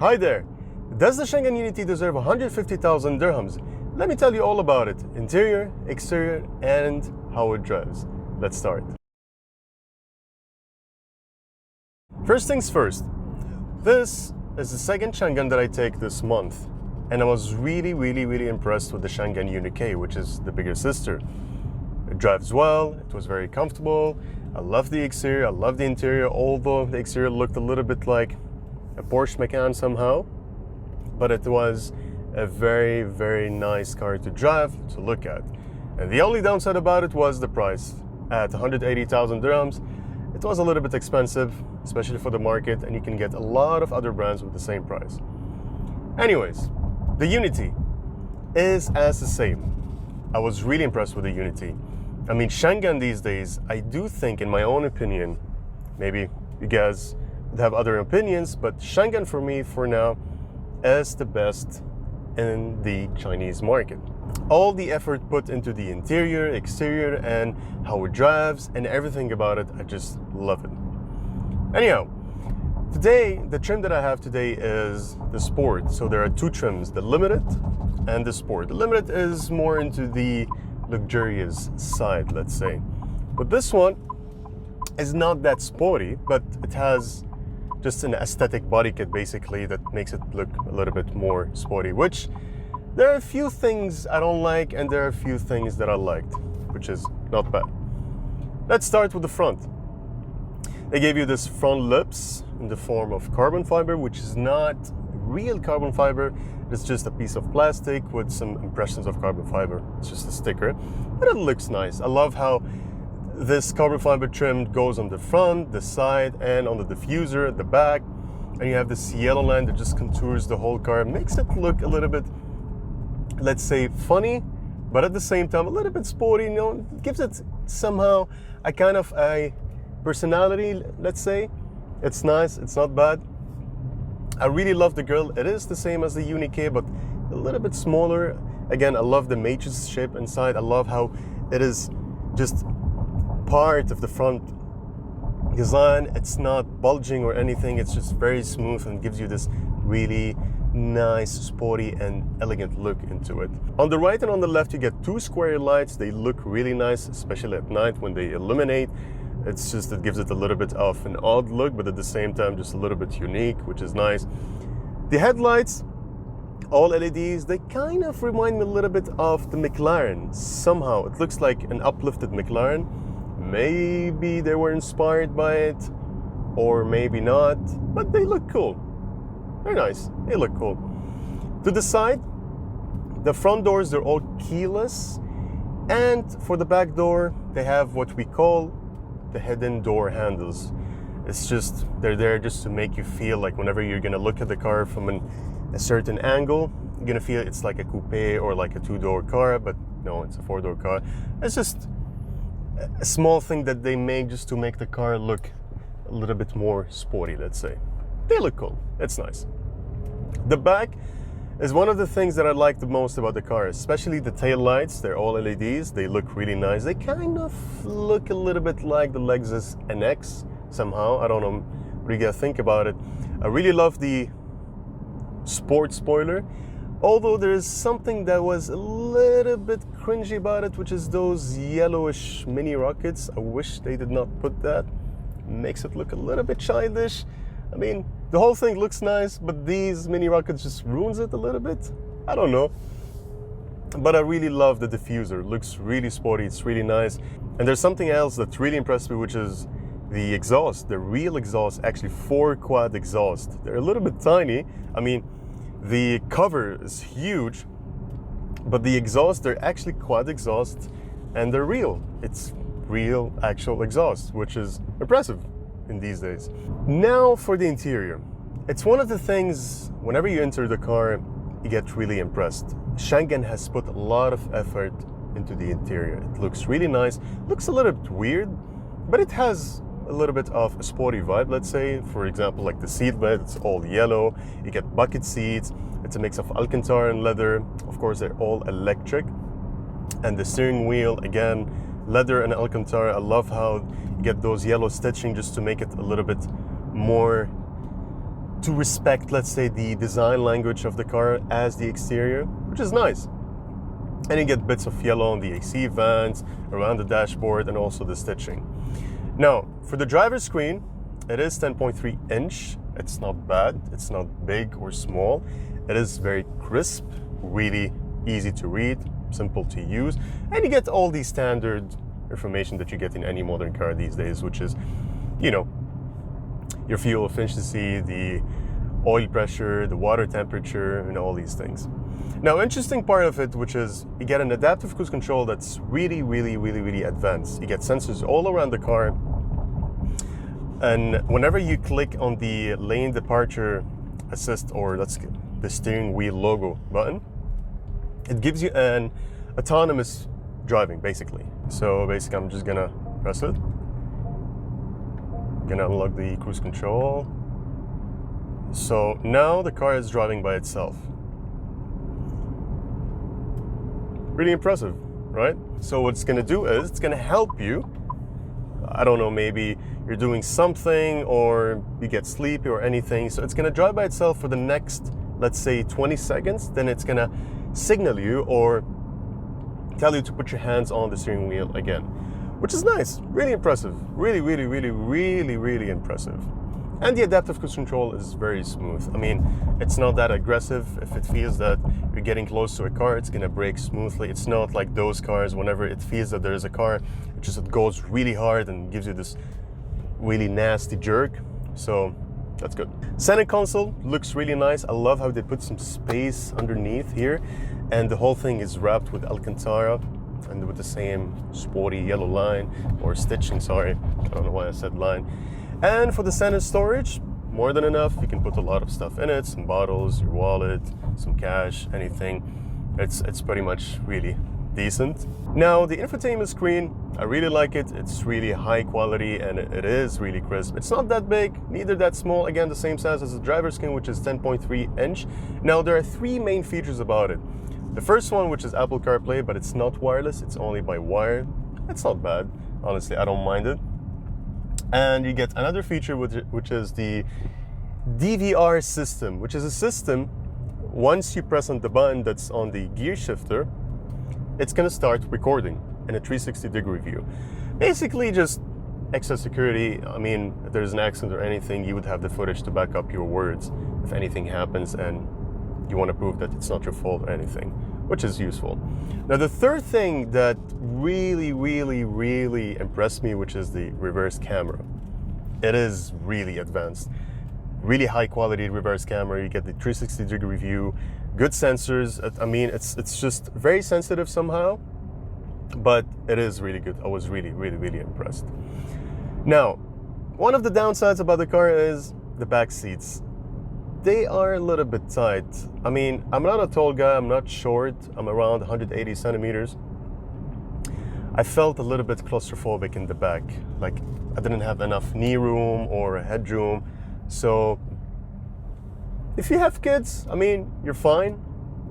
Hi there! Does the Changan UNI-T deserve 150,000 dirhams? Let me tell you all about it. Interior, exterior, and how it drives. Let's start. First things first. This is the second Changan that I take this month. And I was really impressed with the Changan UNI-K, which is the bigger sister. It drives well, it was very comfortable. I love the exterior, I love the interior, although the exterior looked a little bit like a Porsche Macan somehow. But it was a very nice car to drive, to look at. And the only downside about it was the price. At 180,000 dirhams, it was a little bit expensive, especially for the market, and you can get a lot of other brands with the same price. Anyways, the UNI-T is as the same. I was really impressed with the UNI-T. I mean, Changan these days, I do think, in my own opinion, maybe you guys would have other opinions, but Changan for me, for now, is the best in the Chinese market. All the effort put into the interior, exterior, and how it drives, and everything about it, I just love it. Anyhow, today, the trim that I have today is the Sport. So there are two trims, the Limited and the Sport. The Limited is more into the luxurious side, let's say. But this one is not that sporty, but it has just an aesthetic body kit basically that makes it look a little bit more sporty, which there are a few things I don't like and there are a few things that I liked, which is not bad. Let's start with the front. They gave you this front lips in the form of carbon fiber, which is not real carbon fiber. It's just a piece of plastic with some impressions of carbon fiber. It's just a sticker, but it looks nice. I love how this carbon fiber trim goes on the front, the side, and on the diffuser at the back. And you have this yellow line that just contours the whole car. It makes it look a little bit, let's say, funny, but at the same time a little bit sporty. You know, it gives it somehow a kind of a personality, let's say. It's nice, it's not bad. I really love the grille. It is the same as the UNI-K, but a little bit smaller. Again, I love the matrix shape inside. I love how it is just part of the front design. It's not bulging or anything. It's just very smooth and gives you this really nice, sporty, and elegant look into it. On the right and on the left, you get two square lights. They look really nice, especially at night when they illuminate. It's just, it gives it a little bit of an odd look, but at the same time, just a little bit unique, which is nice. The headlights, all LEDs, they kind of remind me a little bit of the McLaren. Somehow, it looks like an uplifted McLaren. Maybe they were inspired by it, or maybe not, but they look cool. They're nice, they look cool. To the side, the front doors, they're all keyless. And for the back door, they have what we call the hidden door handles. It's just, they're there just to make you feel like whenever you're gonna look at the car from a certain angle, you're gonna feel it's like a coupe or like a two-door car, but no, it's a four-door car. It's just a small thing that they make just to make the car look a little bit more sporty, let's say. They look cool, it's nice. The back is one of the things that I like the most about the car, especially the tail lights. They're all LEDs. They look really nice. They kind of look a little bit like the Lexus NX somehow. I don't know what you guys think about it. I really love the Sport spoiler, although there is something that was a little bit cringy about it, which is those yellowish mini rockets. I wish they did not put that. Makes it look a little bit childish. I mean, the whole thing looks nice, but these mini rockets just ruins it a little bit. I don't know. But I really love the diffuser. It looks really sporty, it's really nice. And there's something else that really impressed me, which is the exhaust. The real exhaust, actually 4-quad exhaust. They're a little bit tiny. I mean, the cover is huge, but the exhaust, they're actually quad exhaust, and they're real. It's real, actual exhaust, which is impressive in these days. Now for the interior. It's one of the things, whenever you enter the car, you get really impressed. Changan has put a lot of effort into the interior. It looks really nice. Looks a little bit weird, but it has a little bit of a sporty vibe, let's say. For example, like the seat bed, it's all yellow. You get bucket seats. It's a mix of Alcantara and leather. Of course, they're all electric. And the steering wheel, again, leather and Alcantara. I love how you get those yellow stitching just to make it a little bit more to respect, let's say, the design language of the car as the exterior, which is nice. And you get bits of yellow on the AC vents, around the dashboard, and also the stitching. Now, for the driver's screen, it is 10.3 inch. It's not bad. It's not big or small. It is very crisp, really easy to read, simple to use. And you get all the standard information that you get in any modern car these days, which is, you know, your fuel efficiency, the oil pressure, the water temperature, and all these things. Now, interesting part of it, which is you get an adaptive cruise control that's really, really, really, really advanced. You get sensors all around the car. And whenever you click on the lane departure assist, or that's the steering wheel logo button, it gives you an autonomous driving, basically. So basically, I'm just gonna press it. Gonna unlock the cruise control. So now the car is driving by itself. Really impressive, right? So what it's gonna do is it's gonna help you. I don't know, maybe you're doing something or you get sleepy or anything. So it's gonna drive by itself for the next, let's say, 20 seconds. Then it's gonna signal you or tell you to put your hands on the steering wheel again, which is nice, really impressive, really, really, really, really, really impressive. And the adaptive cruise control is very smooth. I mean, it's not that aggressive. If it feels that you're getting close to a car, it's gonna brake smoothly. It's not like those cars, whenever it feels that there is a car, it goes really hard and gives you this really nasty jerk. So that's good. Center console looks really nice. I love how they put some space underneath here, and the whole thing is wrapped with Alcantara and with the same sporty yellow line, or stitching, sorry. I don't know why I said line. And for the center storage, more than enough. You can put a lot of stuff in it, some bottles, your wallet, some cash, anything. It's pretty much really decent. Now, the infotainment screen, I really like it. It's really high quality and it is really crisp. It's not that big, neither that small. Again, the same size as the driver's screen, which is 10.3 inch. Now, there are three main features about it. The first one, which is Apple CarPlay, but it's not wireless, it's only by wire. It's not bad, honestly, I don't mind it. And you get another feature, which is the DVR system, which is a system, once you press on the button that's on the gear shifter, it's gonna start recording in a 360-degree view. Basically just extra security. I mean, if there's an accident or anything, you would have the footage to back up your words if anything happens and you want to prove that it's not your fault or anything, which is useful. Now, the third thing that really, really, really impressed me, which is the reverse camera. It is really advanced. Really high quality reverse camera. You get the 360-degree view, good sensors. I mean, it's just very sensitive somehow, but it is really good. I was really, really, really impressed. Now, one of the downsides about the car is the back seats. They are a little bit tight. I mean, I'm not a tall guy, I'm not short, I'm around 180 centimeters. I felt a little bit claustrophobic in the back. Like, I didn't have enough knee room or headroom. So, if you have kids, I mean, you're fine.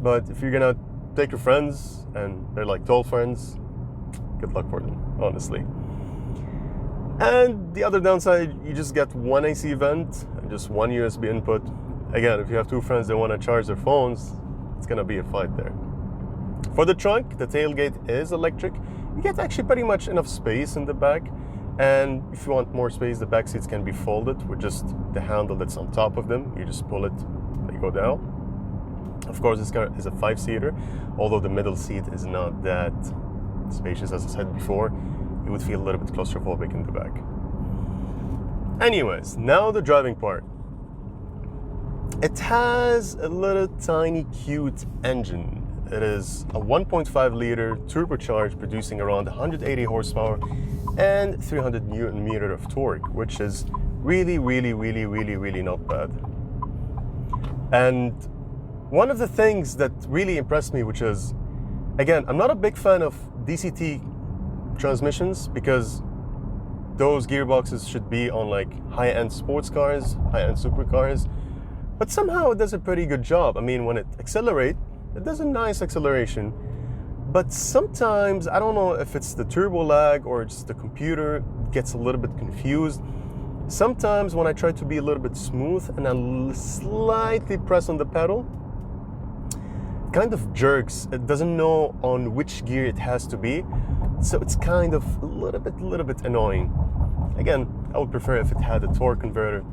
But if you're gonna take your friends and they're like tall friends, good luck for them, honestly. And the other downside, you just get one AC vent and just one USB input. Again, if you have two friends that want to charge their phones, it's gonna be a fight there. For the trunk, the tailgate is electric. You get actually pretty much enough space in the back. And if you want more space, the back seats can be folded with just the handle that's on top of them. You just pull it, they go down. Of course, this car is a 5-seater, although the middle seat is not that spacious, as I said before. You would feel a little bit claustrophobic in the back. Anyways, now the driving part. It has a little tiny cute engine. It is a 1.5 liter turbocharged, producing around 180 horsepower and 300 Newton meter of torque, which is really, really, really, really, really not bad. And one of the things that really impressed me, which is, again, I'm not a big fan of DCT transmissions because those gearboxes should be on like high-end sports cars, high-end supercars, but somehow it does a pretty good job. I mean, when it accelerates, it does a nice acceleration, but sometimes, I don't know if it's the turbo lag or just the computer gets a little bit confused. Sometimes when I try to be a little bit smooth and I slightly press on the pedal, it kind of jerks. It doesn't know on which gear it has to be. So it's kind of a little bit annoying. Again, I would prefer if it had a torque converter.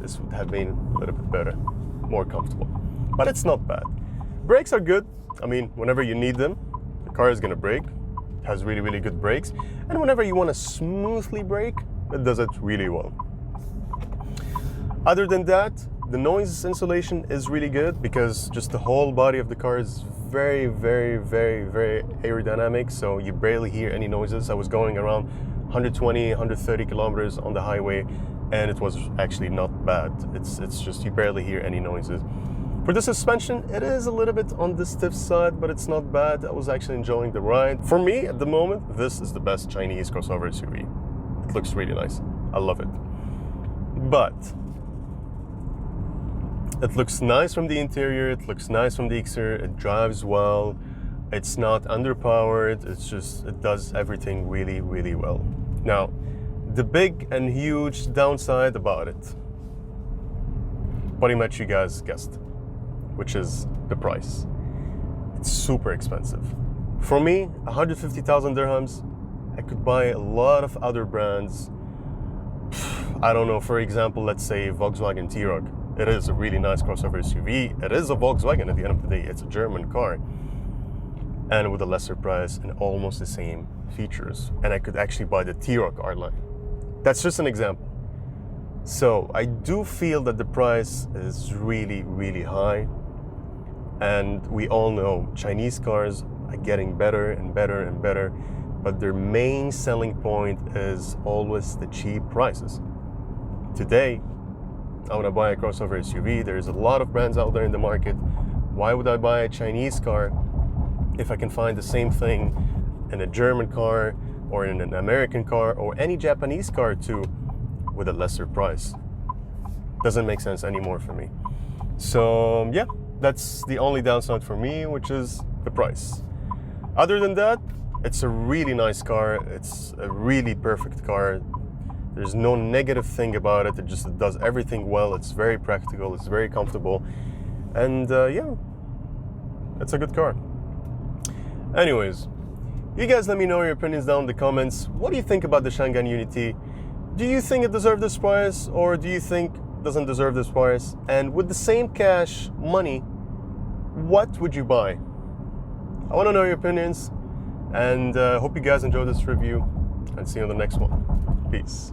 This would have been a little bit better, more comfortable. But it's not bad. Brakes are good. I mean, whenever you need them, the car is gonna brake. It has really, really good brakes. And whenever you wanna smoothly brake, it does it really well. Other than that, the noise insulation is really good because just the whole body of the car is very, very, very, very aerodynamic, so you barely hear any noises. I was going around 120, 130 kilometers on the highway, and it was actually not bad. It's just you barely hear any noises. For the suspension, it is a little bit on the stiff side, but it's not bad. I was actually enjoying the ride. For me, at the moment, this is the best Chinese crossover SUV. It looks really nice. I love it. But it looks nice from the interior, it looks nice from the exterior, it drives well, it's not underpowered, it does everything really, really well. Now, the big and huge downside about it, pretty much you guys guessed, which is the price. It's super expensive. For me, 150,000 dirhams, I could buy a lot of other brands. I don't know, for example, let's say Volkswagen T-Roc. It is a really nice crossover SUV. It is a Volkswagen at the end of the day. It's a German car. And with a lesser price and almost the same features. And I could actually buy the T-Roc R-Line. That's just an example. So I do feel that the price is really, really high. And we all know Chinese cars are getting better and better and better. But their main selling point is always the cheap prices. Today, I want to buy a crossover SUV. There's a lot of brands out there in the market. Why would I buy a Chinese car if I can find the same thing in a German car or in an American car or any Japanese car too with a lesser price? Doesn't make sense anymore for me. So yeah, that's the only downside for me, which is the price. Other than that, it's a really nice car. It's a really perfect car. There's no negative thing about it. It just does everything well. It's very practical. It's very comfortable. And yeah, it's a good car. Anyways, you guys let me know your opinions down in the comments. What do you think about the Changan UNI-T? Do you think it deserves this price, or do you think it doesn't deserve this price? And with the same cash money, what would you buy? I want to know your opinions. And hope you guys enjoyed this review. And see you on the next one. Peace.